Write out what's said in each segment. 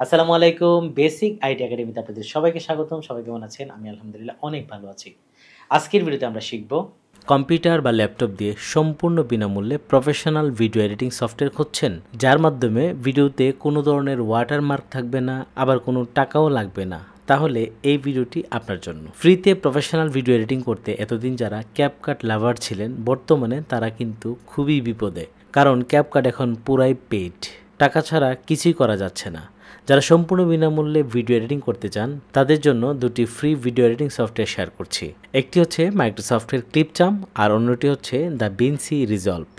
আসসালামু আলাইকুম। Basic IT একাডেমিতে আপনাদের সবাইকে স্বাগতম। সবাই কেমন আছেন? আমি আলহামদুলিল্লাহ অনেক ভালো আছি। আজকের ভিডিওতে আমরা শিখব কম্পিউটার বা ল্যাপটপ দিয়ে সম্পূর্ণ বিনামূল্যে প্রফেশনাল ভিডিও এডিটিং সফটওয়্যার খুঁজছেন, যার মাধ্যমে ভিডিওতে কোনো ধরনের ওয়াটারমার্ক থাকবে না, আবার কোনো টাকাও লাগবে না। তাহলে এই ভিডিওটি আপনার জন্য। ফ্রিতে প্রফেশনাল ভিডিও এডিটিং করতে এতদিন যারা ক্যাপকাট লাভার ছিলেন, বর্তমানে তারা কিন্তু খুবই বিপদে, কারণ ক্যাপকাট এখন পুরাই পেইড, টাকা ছাড়া কিছুই করা যাচ্ছে না। যারা সম্পূর্ণ বিনামূল্যে ভিডিও এডিটিং করতে চান, তাদের জন্য দুটি free video editing software share করছি। একটি হচ্ছে মাইক্রোসফটের ক্লিপচাম আর অন্যটি হচ্ছে দ্য ভিনসি রিজলভ।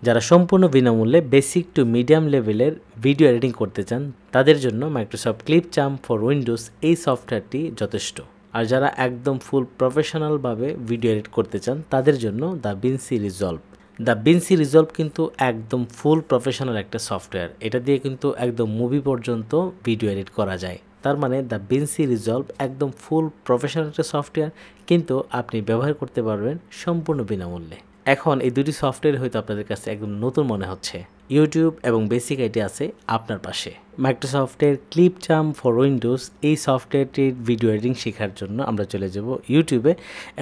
যারা সম্পূর্ণ বিনামূল্যে বেসিক টু মিডিয়াম লেভেলের ভিডিও এডিটিং করতে চান, তাদের জন্য মাইক্রোসফট ক্লিপচাম ফর উইন্ডোজ এই সফটওয়্যারটি যথেষ্ট। আর যারা একদম ফুল প্রফেশনালভাবে ভিডিও এডিট করতে চান, তাদের জন্য the Vinci Resolve. Da Vinci resolve কিন্তু একদম ফুল প্রফেশনাল একটা সফটওয়্যার। এটা দিয়ে কিন্তু একদম মুভি পর্যন্ত ভিডিও এডিট করা যায়। তার মানে দ্য ভিনসি রিজলভ একদম ফুল প্রফেশনাল একটা সফটওয়্যার, কিন্তু আপনি ব্যবহার করতে পারবেন সম্পূর্ণ বিনামূল্যে। এখন এই দুটি সফটওয়্যার হয়তো আপনাদের কাছে একদম নতুন মনে হচ্ছে। ইউটিউব এবং বেসিক আইটি আছে আপনার পাশে। মাইক্রোসফটের ক্লিপচাম ফর উইন্ডোজ এই সফটওয়্যারটির ভিডিও এডিটিং শেখার জন্য আমরা চলে যাব ইউটিউবে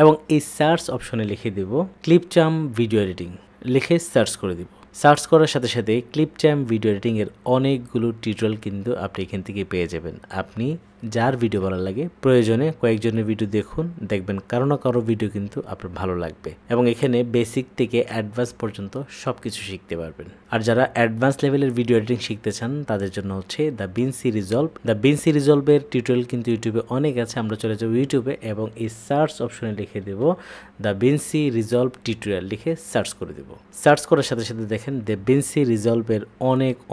এবং এই সার্চ অপশনে লিখে দেব ক্লিপচাম ভিডিও এডিটিং, লিখে সার্চ করে দিব। সার্চ করার সাথে সাথে ক্লিপচাম ভিডিও এডিটিংয়ের অনেকগুলো টিউটোরিয়াল কিন্তু আপনি এখান থেকে পেয়ে যাবেন। আপনি যার ভিডিও ভালো লাগে প্রয়োজনে কয়েকজনের ভিডিও দেখুন, দেখবেন কারো না কারো ভিডিও কিন্তু আপনার ভালো লাগবে এবং এখানে বেসিক থেকে অ্যাডভান্স পর্যন্ত সব কিছু শিখতে পারবেন। আর যারা অ্যাডভান্স লেভেলের ভিডিও এডিটিং শিখতে চান, তাদের জন্য হচ্ছে Da Vinci Resolve. Da Vinci রিজলভের টিউটোরিয়াল কিন্তু ইউটিউবে অনেক আছে। আমরা চলে যাবো ইউটিউবে এবং এই সার্চ অপশনে লিখে দেব দ্য ভিনসি রিজলভ টিউটোরিয়াল, লিখে সার্চ করে দেব। সার্চ করার সাথে সাথে দেখেন দ্য ভিনসি রিজলভের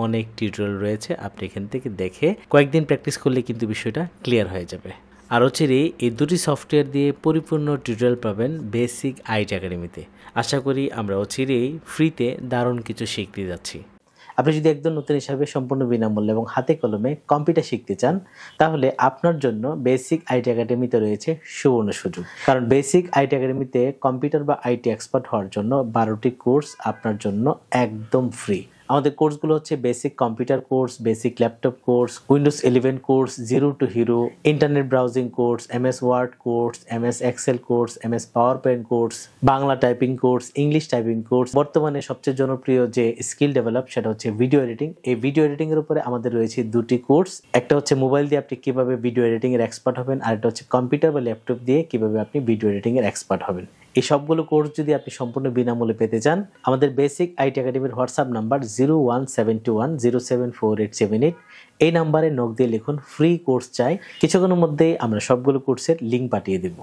অনেক টিউটোরিয়াল রয়েছে। আপনি এখান থেকে দেখে কয়েকদিন প্র্যাকটিস করলে কিন্তু বিষয়টা ক্লিয়ার হয়ে যাবে। আর অচিরেই এই দুটি সফটওয়্যার দিয়ে পরিপূর্ণ টিউটোরিয়াল পাবেন বেসিক আইটি একাডেমিতে। আশা করি আমরা অচিরেই ফ্রিতে দারুণ কিছু শিখতে যাচ্ছি। আপনি যদি একদম নতুন হিসাবে সম্পূর্ণ বিনামূল্যে এবং হাতে কলমে কম্পিউটার শিখতে চান, তাহলে আপনার জন্য বেসিক আইটি একাডেমিতে রয়েছে সুবর্ণ সুযোগ। কারণ বেসিক আইটি একাডেমিতে কম্পিউটার বা আইটি এক্সপার্ট হওয়ার জন্য 12টি কোর্স আপনার জন্য একদম ফ্রি। আমাদের কোর্সগুলো হচ্ছে basic computer course, basic laptop course, Windows 11 course, zero to hero, internet browsing course, MS Word course, MS Excel course, MS PowerPoint course, Bangla typing course, English typing course. বর্তমানে সবচেয়ে জনপ্রিয় যে স্কিল ডেভেলপ, সেটা হচ্ছে video editing. এই video editing এর উপরে আমাদের রয়েছে দুটি কোর্স। একটা হচ্ছে মোবাইল দিয়ে আপনি কিভাবে ভিডিও এডিটিং এর এক্সপার্ট হবেন, আর একটা হচ্ছে কম্পিউটার বা ল্যাপটপ দিয়ে কিভাবে আপনি ভিডিও এডিটিং এর এক্সপার্ট হবেন। এই সবগুলো কোর্স যদি আপনি সম্পূর্ণ বিনামূল্যে পেতে চান, আমাদের বেসিক আইটি একাডেমির হোয়াটসঅ্যাপ নাম্বার 01721074878, এই নাম্বারে নক দিয়ে লিখুন ফ্রি কোর্স চাই। কিছুক্ষণের মধ্যেই আমরা সবগুলো কোর্সের লিঙ্ক পাঠিয়ে দেব।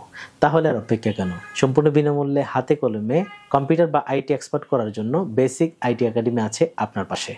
তাহলে আর অপেক্ষা কেন? সম্পূর্ণ বিনামূল্যে হাতে কলমে কম্পিউটার বা আইটি এক্সপার্ট করার জন্য বেসিক আইটি একাডেমি আছে আপনার পাশে।